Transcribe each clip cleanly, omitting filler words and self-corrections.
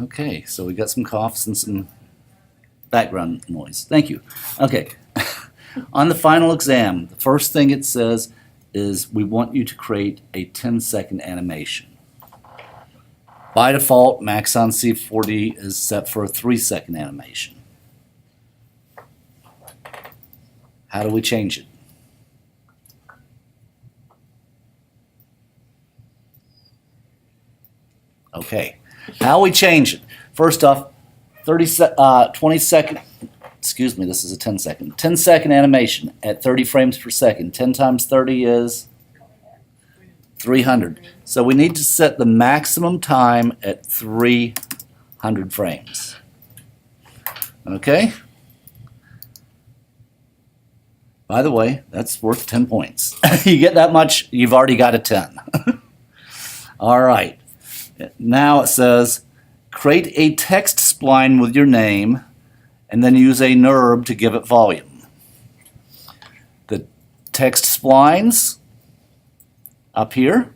Okay, so we got some coughs and some background noise. Thank you. Okay. On the final exam, the first thing it says is we want you to create a 10-second animation. By default, Maxon C4D is set for a 3-second animation. How do we change it? Okay, how we change it. First off, 20 second, excuse me, this is a 10-second. 10-second animation at 30 frames per second. 10 times 30 is 300. So we need to set the maximum time at 300 frames. Okay? By the way, that's worth 10 points. You get that much, you've already got a 10. All right. Now it says, create a text spline with your name and then use a NURB to give it volume. The text splines up here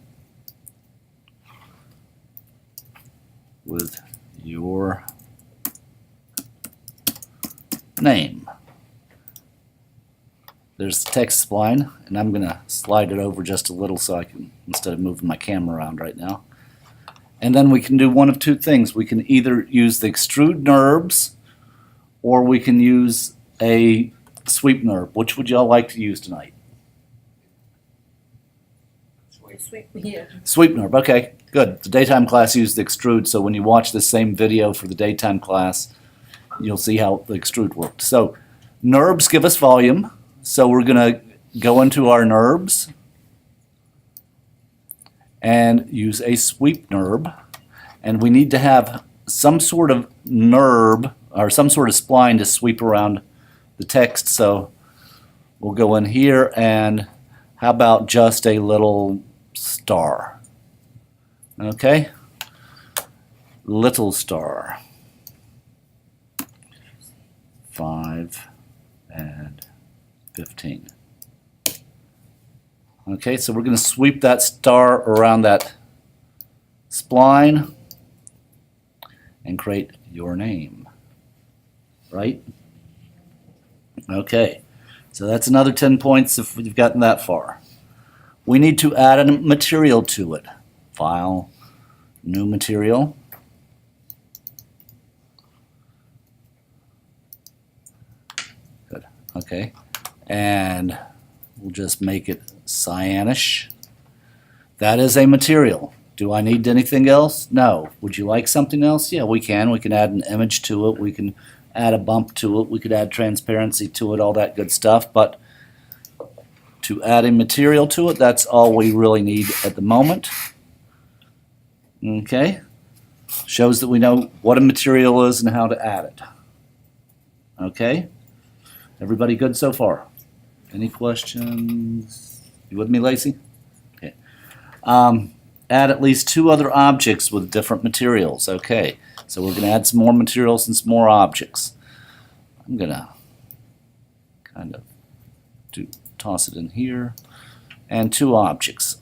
with your name. There's the text spline, and I'm going to slide it over just a little so I can, instead of moving my camera around right now. And then we can do one of two things. We can either use the extrude NURBs, or we can use a sweep NURB. Which would y'all like to use tonight? Sweep, yeah. Sweep NURB, okay, good. The daytime class used the extrude, so when you watch the same video for the daytime class, you'll see how the extrude worked. So NURBs give us volume, so we're gonna go into our NURBs and use a sweep NURB, and we need to have some sort of NURB or some sort of spline to sweep around the text. So we'll go in here, and how about just a little star? Okay, little star, 5 and 15. Okay, so we're going to sweep that star around that spline and create your name, right? Okay, so that's another 10 points if we've gotten that far. We need to add a material to it. File, new material. Good, okay. And we'll just make it cyanish. That is a material. Do I need anything else? No. Would you like something else? Yeah, we can. We can add an image to it. We can add a bump to it. We could add transparency to it, all that good stuff. But to add a material to it, that's all we really need at the moment. Okay. Shows that we know what a material is and how to add it. Okay. Everybody good so far? Any questions? You with me, Lacey? Okay. Add at least 2 other objects with different materials. Okay. So we're going to add some more materials and some more objects. I'm going to kind of toss it in here. And 2 objects.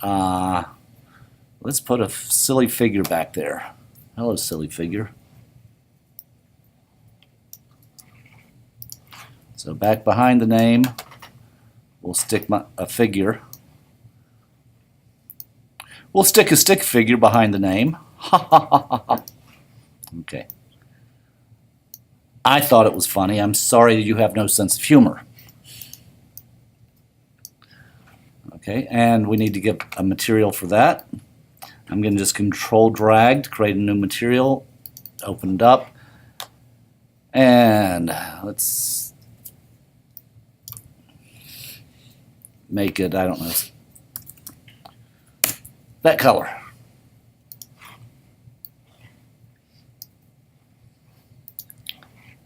Let's put a silly figure back there. Hello, silly figure. So back behind the name, we'll stick a figure. We'll stick a stick figure behind the name. Okay. I thought it was funny. I'm sorry you have no sense of humor. Okay, and we need to give a material for that. I'm going to just control drag to create a new material. Open it up. And let's make it, I don't know, that color.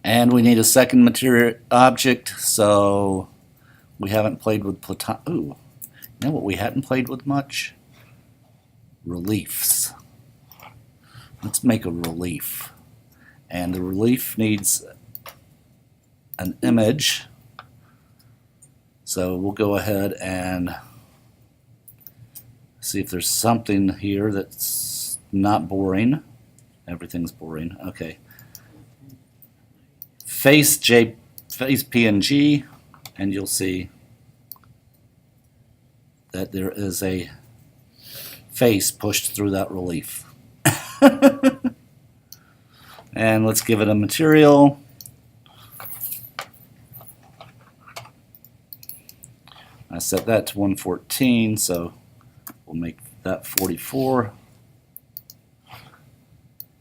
And we need a second material object, so we haven't played with Platon. Ooh, you know what we hadn't played with much? Reliefs. Let's make a relief. And the relief needs an image. So we'll go ahead and see if there's something here that's not boring. Everything's boring. Okay. Face PNG, and you'll see that there is a face pushed through that relief. And let's give it a material. I set that to 114, so we'll make that 44.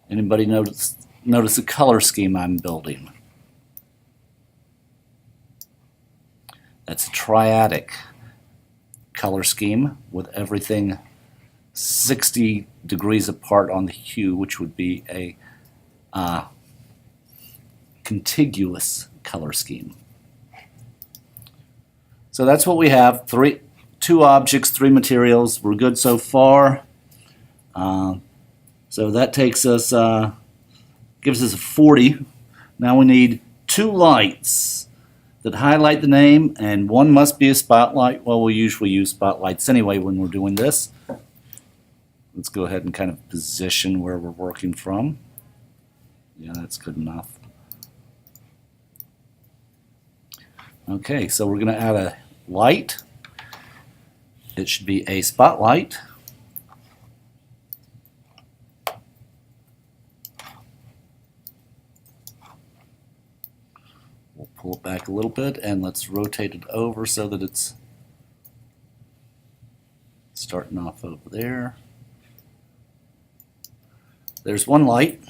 Anybody notice the color scheme I'm building? That's a triadic color scheme with everything 60 degrees apart on the hue, which would be a contiguous color scheme. So that's what we have. Two objects, 3 materials. We're good so far. So that takes us, gives us a 40. Now we need 2 lights that highlight the name, and one must be a spotlight. Well, we usually use spotlights anyway when we're doing this. Let's go ahead and kind of position where we're working from. Yeah, that's good enough. Okay, so we're going to add a light. It should be a spotlight. We'll pull it back a little bit, and let's rotate it over so that it's starting off over there. There's one light.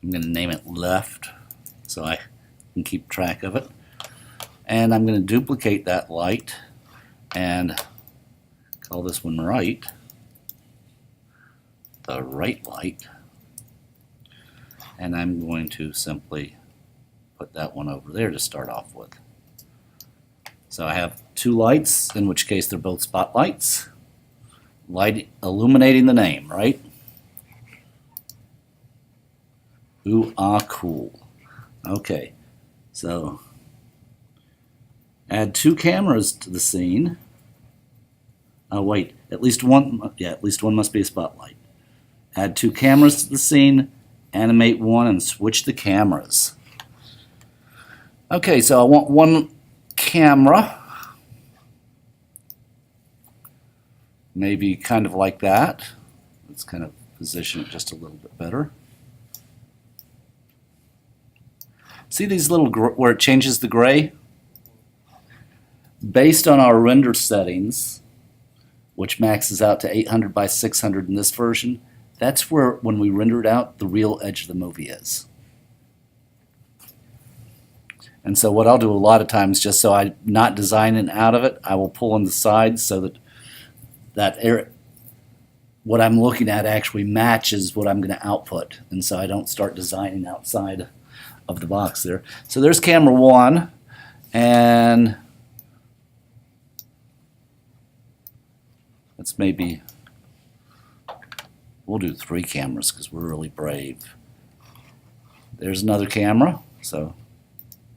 I'm going to name it left so I can keep track of it. And I'm going to duplicate that light and call this one right. The right light. And I'm going to simply put that one over there to start off with. So I have 2 lights, in which case they're both spotlights. Light illuminating the name, right? Ooh, ah, cool. Okay, so add 2 cameras to the scene. Oh wait, at least one must be a spotlight. Add 2 cameras to the scene, animate one, and switch the cameras. Okay, so I want 1 camera. Maybe kind of like that. Let's kind of position it just a little bit better. See these little, where it changes the gray? Based on our render settings, which maxes out to 800 by 600 in this version, that's where, when we render it out, the real edge of the movie is. And so what I'll do a lot of times, just so I'm not designing out of it, I will pull on the sides so that what I'm looking at actually matches what I'm going to output. And so I don't start designing outside of the box there. So there's camera 1, and let's maybe, we'll do 3 cameras because we're really brave. There's another camera, so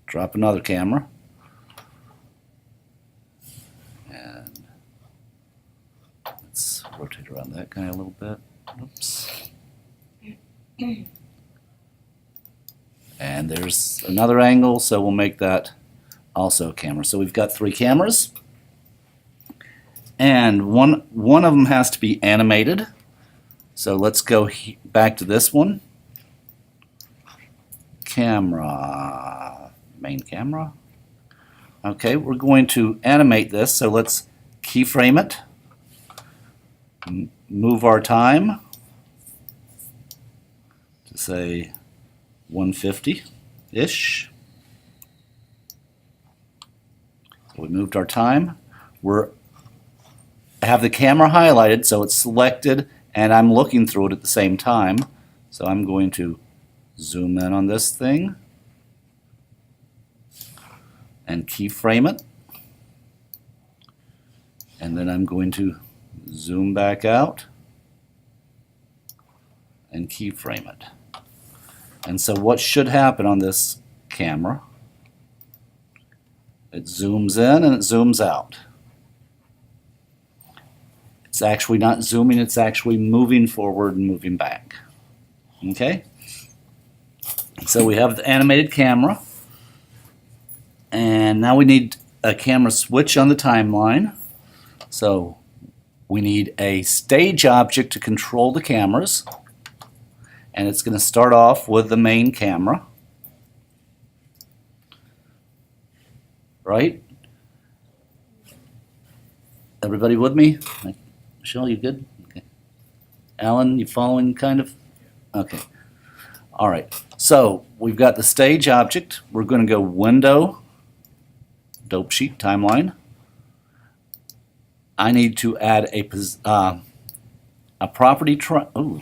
drop another camera. And let's rotate around that guy a little bit. Oops. And there's another angle, so we'll make that also a camera. So we've got 3 cameras. And one of them has to be animated. So let's go back to this one. Camera, main camera. Okay, we're going to animate this, so let's keyframe it. Move our time to say 150-ish. So we moved our time. I have the camera highlighted, so it's selected, and I'm looking through it at the same time. So I'm going to zoom in on this thing and keyframe it. And then I'm going to zoom back out and keyframe it. And so what should happen on this camera, it zooms in and it zooms out. It's actually not zooming, it's actually moving forward and moving back. Okay? So we have the animated camera. And now we need a camera switch on the timeline. So we need a stage object to control the cameras. And it's going to start off with the main camera. Right? Everybody with me? Michelle, you good? Okay. Alan, you following kind of? Okay. All right. So we've got the stage object. We're going to go Window, Dope Sheet, Timeline. I need to add a property. Don't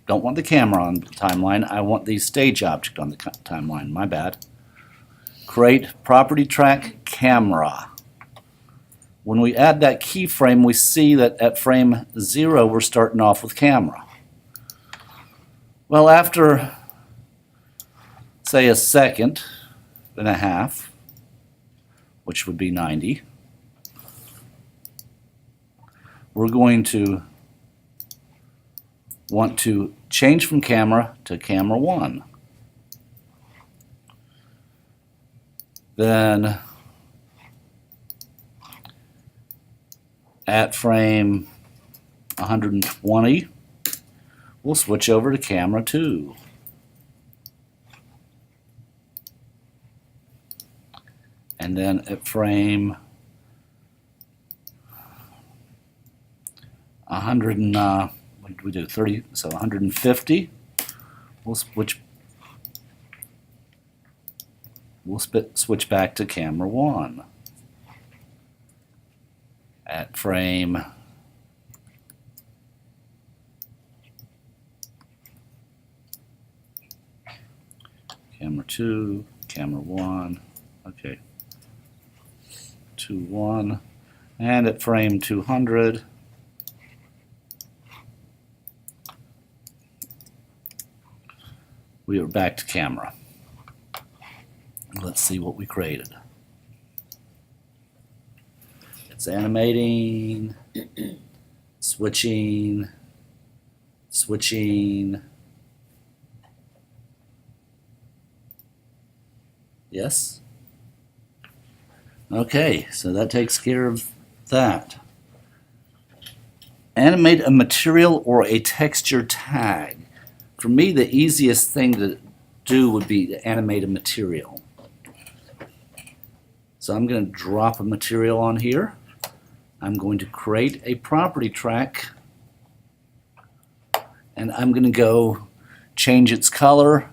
want the camera on the timeline. I want the stage object on the timeline. My bad. Create property track camera. When we add that keyframe, we see that at frame 0, we're starting off with camera. Well, after, say, a second and a half, which would be 90, we're going to want to change from camera to camera 1. Then at frame 120, we'll switch over to camera 2. And then at frame 100 and what did we do? 30, so 150. We'll switch back to camera 1. At frame camera 2, camera 1. Okay. 2, 1. And at frame 200, we are back to camera. Let's see what we created. It's animating, switching. Yes? Okay, so that takes care of that. Animate a material or a texture tag. For me, the easiest thing to do would be to animate a material. So I'm going to drop a material on here. I'm going to create a property track. And I'm going to go change its color.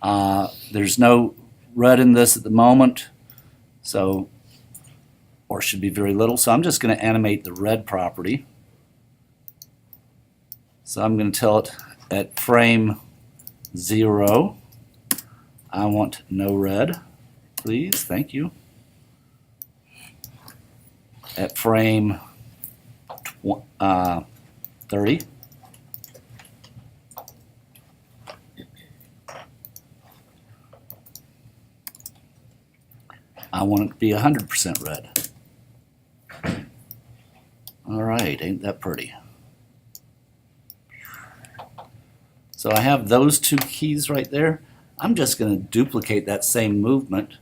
There's no red in this at the moment, so, or should be very little. So I'm just going to animate the red property. So I'm going to tell it at frame 0, I want no red, please, thank you. At frame 30, I want it to be 100% red. All right, ain't that pretty? So I have those two keys right there. I'm just going to duplicate that same movement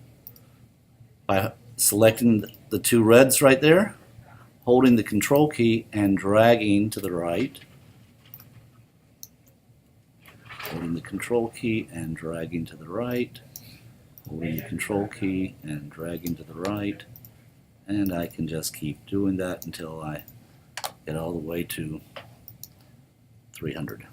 by selecting the two reds right there, holding the control key and dragging to the right. Holding the control key and dragging to the right. Holding the control key and dragging to the right. And I can just keep doing that until I get all the way to 300.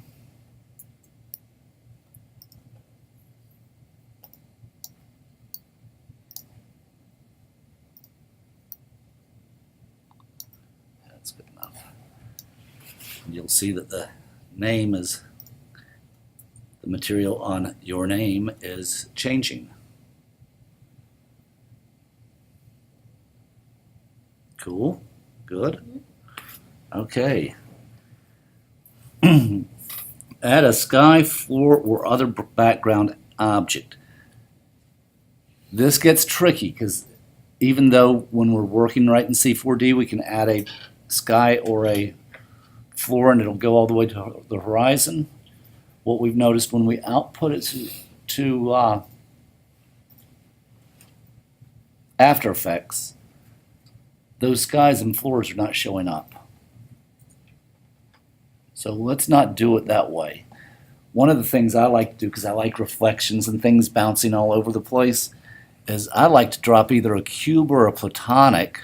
That's good enough. And you'll see that the name is, the material on your name is changing. Cool, good. Okay. Add a sky, floor, or other background object. This gets tricky because even though when we're working right in C4D we can add a sky or a floor, and it'll go all the way to the horizon. What we've noticed when we output it to After Effects, those skies and floors are not showing up. So let's not do it that way. One of the things I like to do, because I like reflections and things bouncing all over the place, is I like to drop either a cube or a platonic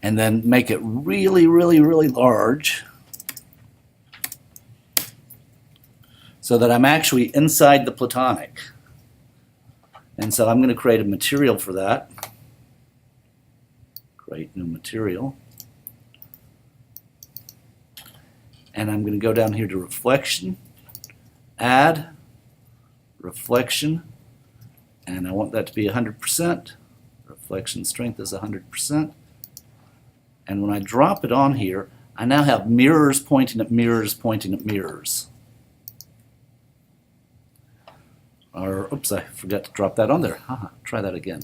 and then make it really, really, really large so that I'm actually inside the platonic. And so I'm going to create a material for that. Create new material. And I'm going to go down here to reflection, add, reflection, and I want that to be 100%. Reflection strength is 100%. And when I drop it on here, I now have mirrors pointing at mirrors pointing at mirrors. Or, oops, I forgot to drop that on there. Try that again.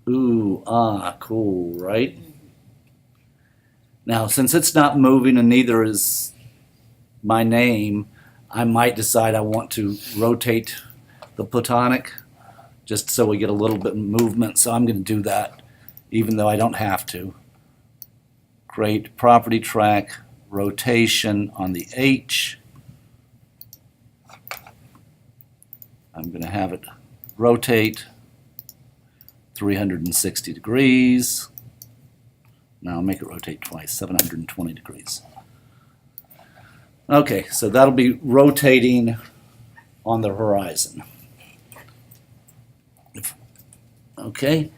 Ooh, cool, right? Now, since it's not moving and neither is my name, I might decide I want to rotate the platonic just so we get a little bit of movement. So I'm going to do that, even though I don't have to. Create property track, rotation on the H. I'm going to have it rotate 360 degrees. Now I'll make it rotate twice, 720 degrees. Okay, so that'll be rotating on the horizon. Okay,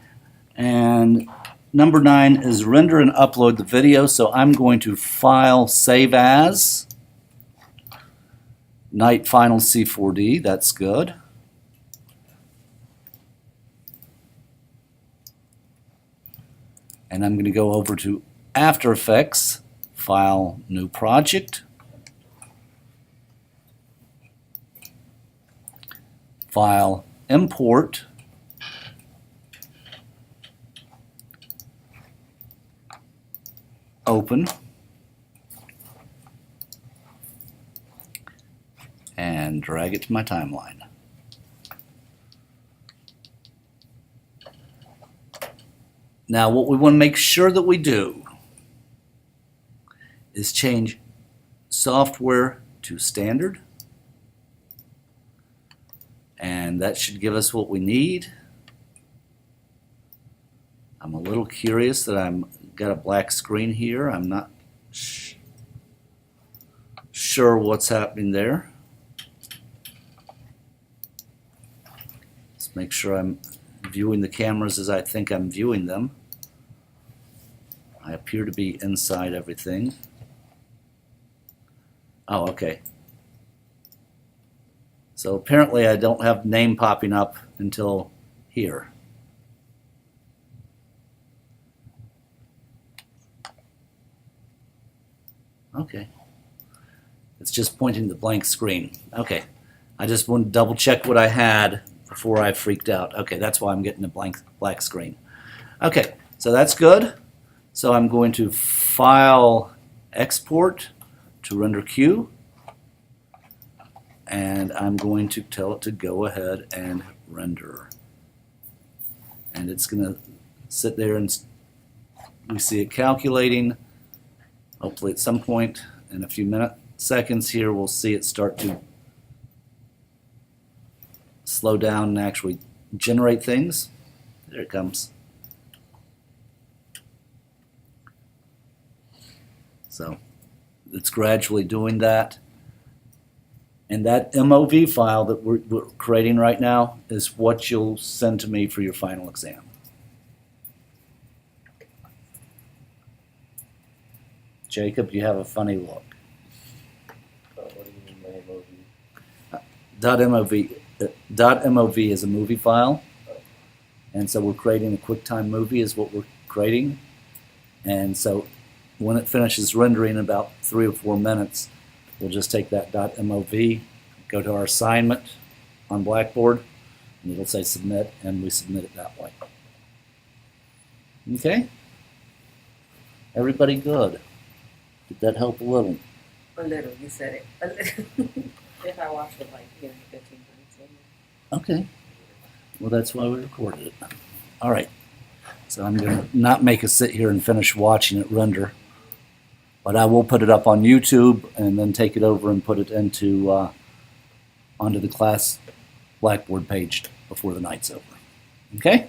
and number 9 is render and upload the video. So I'm going to File, Save As, Night Final C4D, that's good. And I'm going to go over to After Effects, File, New Project. File, Import. Open. And drag it to my timeline. Now, what we want to make sure that we do is change software to standard. And that should give us what we need. I'm a little curious that I'm got a black screen here. I'm not sure what's happening there. Let's make sure I'm viewing the cameras as I think I'm viewing them. I appear to be inside everything. Oh, okay. So apparently I don't have name popping up until here. Okay. It's just pointing to the blank screen. Okay. I just wanted to double check what I had before I freaked out. Okay, that's why I'm getting a black screen. Okay, so that's good. So I'm going to File, Export to Render Queue. And I'm going to tell it to go ahead and render. And it's going to sit there and we see it calculating. Hopefully at some point in a few seconds here, we'll see it start to slow down and actually generate things. There it comes. So it's gradually doing that. And that MOV file that we're creating right now is what you'll send to me for your final exam. Jacob, you have a funny look. What do you mean by MOV? .mov is a movie file, and so we're creating a QuickTime movie is what we're creating. And so when it finishes rendering in about 3 or 4 minutes, we'll just take that .mov, go to our assignment, on Blackboard, and it'll say submit, and we submit it that way. Okay? Everybody good? Did that help a little? A little, you said it. A little. If I watch it like 15 minutes. Okay. Well, that's why we recorded it. All right. So I'm going to not make us sit here and finish watching it render, but I will put it up on YouTube and then take it over and put it into onto the class Blackboard page before the night's over. Okay?